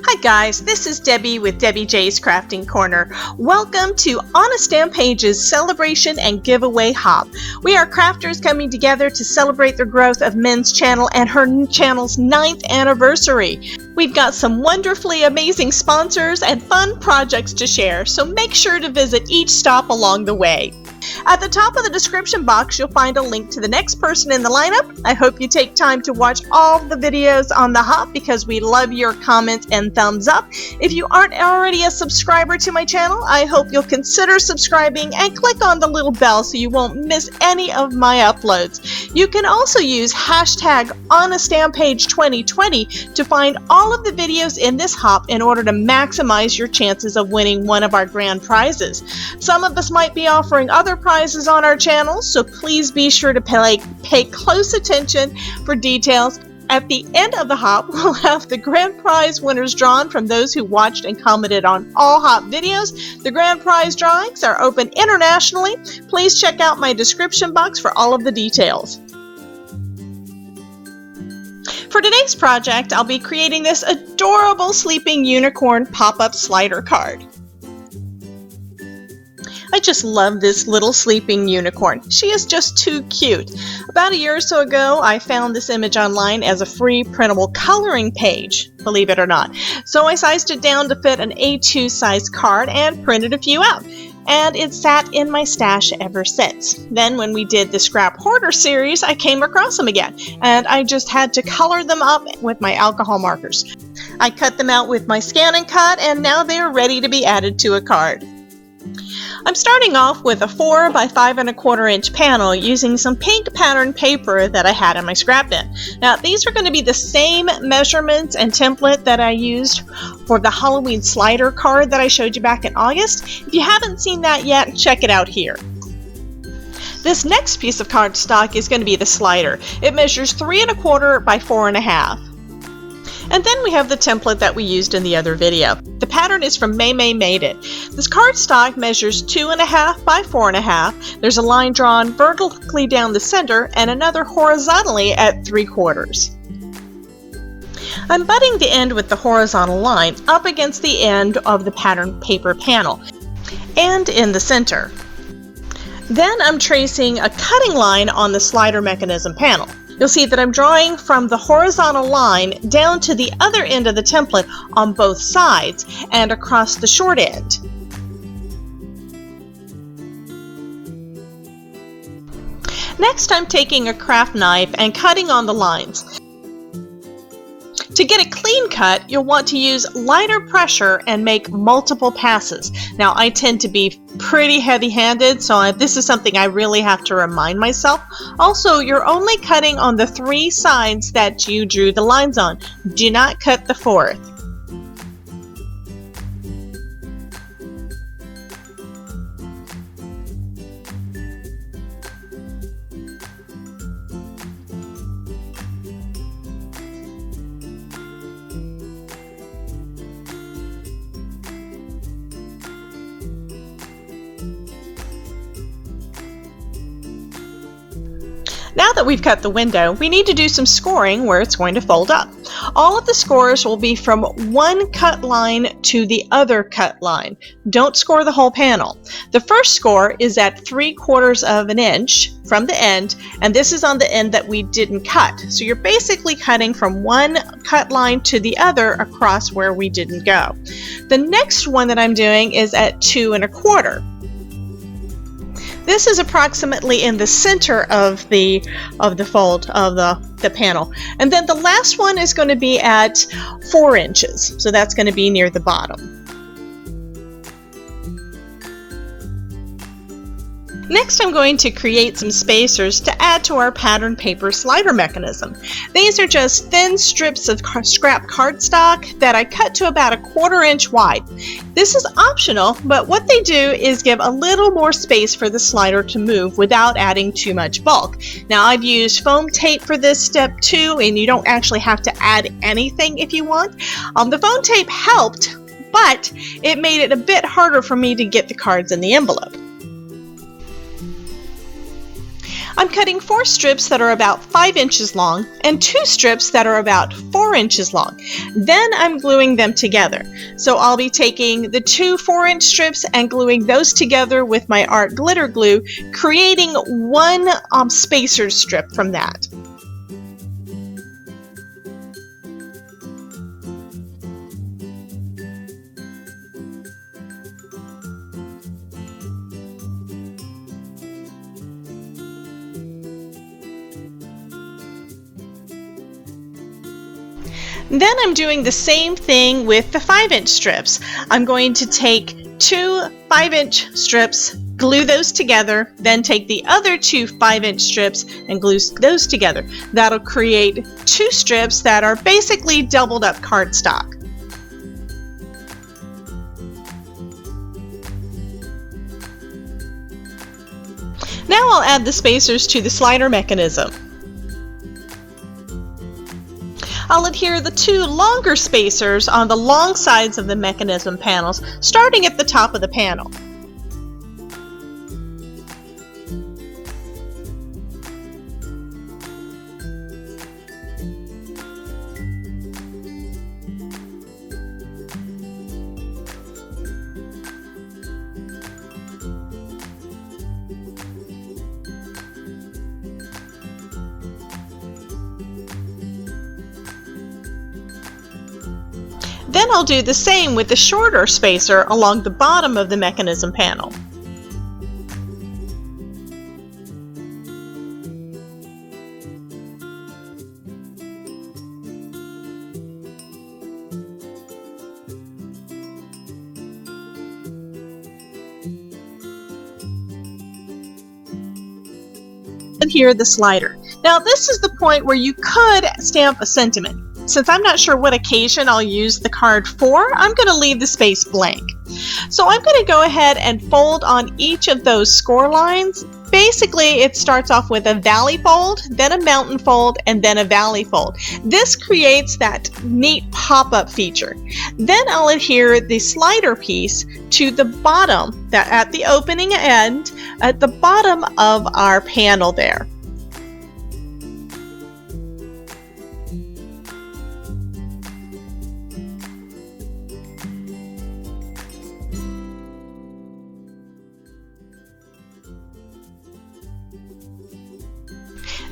Hi guys, this is Debbie with Debbie J's Crafting Corner. Welcome to On a Stamp Page's celebration and giveaway hop. We are crafters coming together to celebrate the growth of Men's Channel and her channel's 9th anniversary. We've got some wonderfully amazing sponsors and fun projects to share, so make sure to visit each stop along the way. At the top of the description box, you'll find a link to the next person in the lineup. I hope you take time to watch all the videos on the hop because we love your comments and thumbs up. If you aren't already a subscriber to my channel, I hope you'll consider subscribing and click on the little bell so you won't miss any of my uploads. You can also use hashtag OnAStampPage2020 to find all of the videos in this hop in order to maximize your chances of winning one of our grand prizes. Some of us might be offering other prizes on our channel, so please be sure to pay close attention for details. At the end of the hop, we'll have the grand prize winners drawn from those who watched and commented on all hop videos. The grand prize drawings are open internationally. Please check out my description box for all of the details. For today's project, I'll be creating this adorable sleeping unicorn pop-up slider card. I just love this little sleeping unicorn. She is just too cute. About a year or so ago, I found this image online as a free printable coloring page, believe it or not. So I sized it down to fit an A2 size card and printed a few out. And it sat in my stash ever since. Then when we did the Scrap Hoarder series, I came across them again, and I just had to color them up with my alcohol markers. I cut them out with my ScanNCut, and now they are ready to be added to a card. I'm starting off with a 4 by 5 1/4 inch panel using some pink pattern paper that I had in my scrap bin. Now these are going to be the same measurements and template that I used for the Halloween slider card that I showed you back in August. If you haven't seen that yet, check it out here. This next piece of cardstock is going to be the slider. It measures 3 1/4 by 4 1/2. And then we have the template that we used in the other video. The pattern is from May Made It. This cardstock measures 2 1/2 by 4 1/2. There's a line drawn vertically down the center and another horizontally at 3/4. I'm butting the end with the horizontal line up against the end of the pattern paper panel and in the center. Then I'm tracing a cutting line on the slider mechanism panel. You'll see that I'm drawing from the horizontal line down to the other end of the template on both sides and across the short end. Next, I'm taking a craft knife and cutting on the lines. To get a clean cut, you'll want to use lighter pressure and make multiple passes. Now, I tend to be pretty heavy-handed, so this is something I really have to remind myself. Also, you're only cutting on the 3 sides that you drew the lines on. Do not cut the 4th. Now that we've cut the window, we need to do some scoring where it's going to fold up. All of the scores will be from one cut line to the other cut line. Don't score the whole panel. The first score is at 3/4 of an inch from the end, and this is on the end that we didn't cut. So you're basically cutting from one cut line to the other across where we didn't go. The next one that I'm doing is at 2 1/4. This is approximately in the center of the fold of the panel. And then the last one is going to be at 4 inches. So that's going to be near the bottom. Next, I'm going to create some spacers to add to our pattern paper slider mechanism. These are just thin strips of scrap cardstock that I cut to about a 1/4 inch wide. This is optional, but what they do is give a little more space for the slider to move without adding too much bulk. Now, I've used foam tape for this step too, and you don't actually have to add anything if you want. The foam tape helped, but it made it a bit harder for me to get the cards in the envelope. I'm cutting 4 strips that are about 5 inches long and 2 strips that are about 4 inches long. Then I'm gluing them together. So I'll be taking the 2 4-inch strips and gluing those together with my art glitter glue, creating one spacer strip from that. Then I'm doing the same thing with the 5-inch strips. I'm going to take 2 5-inch strips, glue those together, then take the other 2 5-inch strips and glue those together. That'll create 2 strips that are basically doubled up cardstock. Now I'll add the spacers to the slider mechanism. I'll adhere the 2 longer spacers on the long sides of the mechanism panels, starting at the top of the panel. Then I'll do the same with the shorter spacer along the bottom of the mechanism panel. And here the slider. Now this is the point where you could stamp a sentiment. Since I'm not sure what occasion I'll use the card for, I'm going to leave the space blank. So I'm going to go ahead and fold on each of those score lines. Basically, it starts off with a valley fold, then a mountain fold, and then a valley fold. This creates that neat pop-up feature. Then I'll adhere the slider piece to the bottom, that at the opening end, at the bottom of our panel there.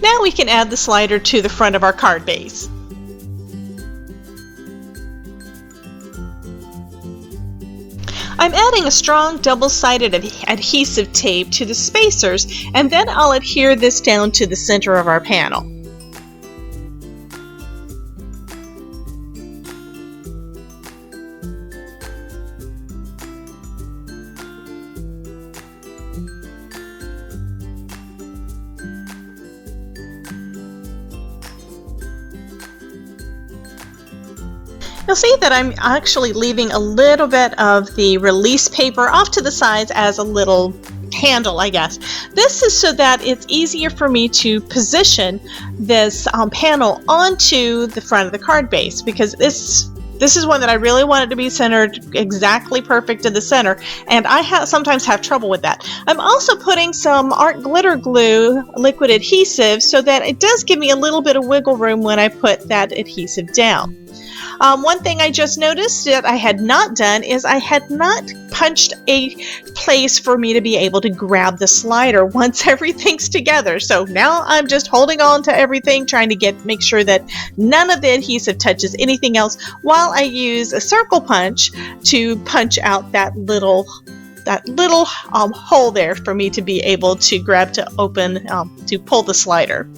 Now we can add the slider to the front of our card base. I'm adding a strong double-sided adhesive tape to the spacers, and then I'll adhere this down to the center of our panel. You'll see that I'm actually leaving a little bit of the release paper off to the sides as a little handle, I guess. This is so that it's easier for me to position this panel onto the front of the card base, because this is one that I really wanted to be centered exactly perfect in the center, and I sometimes have trouble with that. I'm also putting some art glitter glue liquid adhesive so that it does give me a little bit of wiggle room when I put that adhesive down. One thing I just noticed that I had not done is I had not punched a place for me to be able to grab the slider once everything's together. So now I'm just holding on to everything, trying to make sure that none of the adhesive touches anything else, while I use a circle punch to punch out that little hole there for me to be able to grab to open, to pull the slider.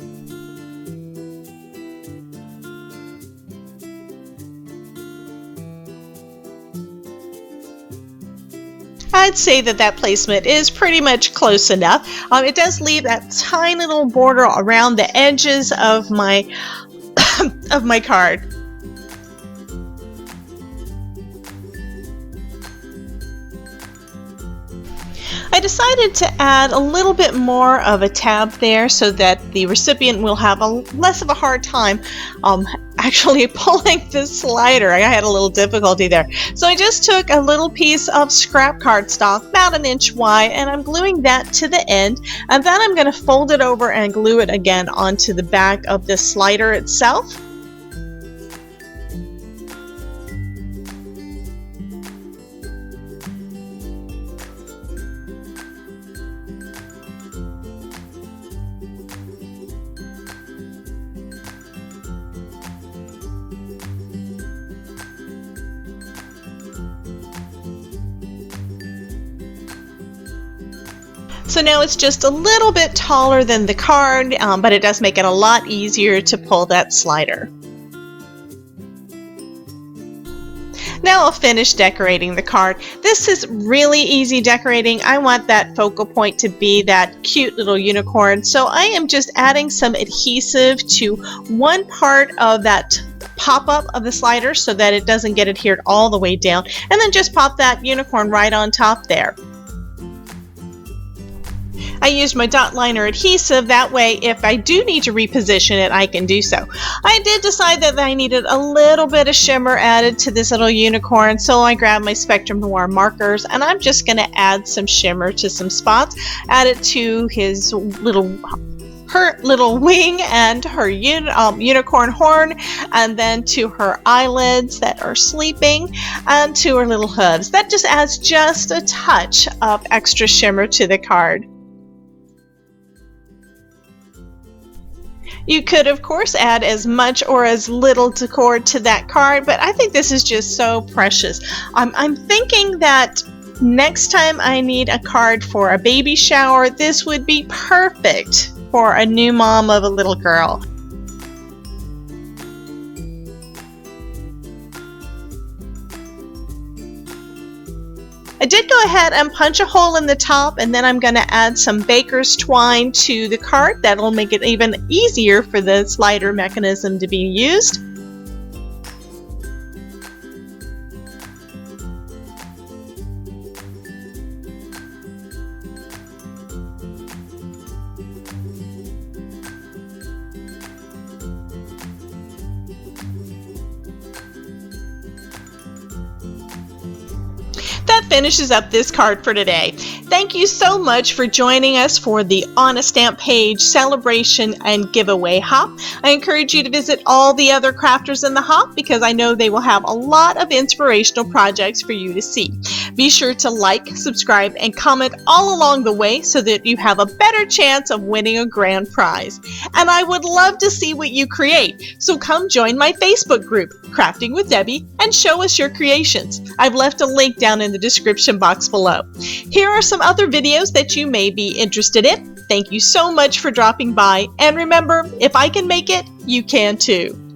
I'd say that placement is pretty much close enough. It does leave that tiny little border around the edges of my of my card. I decided to add a little bit more of a tab there so that the recipient will have less of a hard time actually pulling this slider. I had a little difficulty there. So I just took a little piece of scrap cardstock, about an inch wide, and I'm gluing that to the end. And then I'm going to fold it over and glue it again onto the back of the slider itself. So now it's just a little bit taller than the card, but it does make it a lot easier to pull that slider. Now I'll finish decorating the card. This is really easy decorating. I want that focal point to be that cute little unicorn, so I am just adding some adhesive to one part of that pop-up of the slider so that it doesn't get adhered all the way down, and then just pop that unicorn right on top there. I used my DOTLINER adhesive, that way if I do need to reposition it, I can do so. I did decide that I needed a little bit of shimmer added to this little unicorn, so I grabbed my Spectrum Noir markers and I'm just going to add some shimmer to some spots, add it to his her little wing and her unicorn horn, and then to her eyelids that are sleeping, and to her little hooves. That just adds just a touch of extra shimmer to the card. You could, of course, add as much or as little decor to that card, but I think this is just so precious. I'm thinking that next time I need a card for a baby shower, this would be perfect for a new mom of a little girl. I did go ahead and punch a hole in the top, and then I'm going to add some baker's twine to the card. That'll make it even easier for the slider mechanism to be used. That finishes up this card for today. Thank you so much for joining us for the On a Stamp Page celebration and giveaway hop. I encourage you to visit all the other crafters in the hop because I know they will have a lot of inspirational projects for you to see. Be sure to like, subscribe, and comment all along the way so that you have a better chance of winning a grand prize. And I would love to see what you create, so come join my Facebook group, Crafting with Debbie, and show us your creations. I've left a link down in the description box below. Here are some other videos that you may be interested in. Thank you so much for dropping by, and remember, if I can make it, you can too.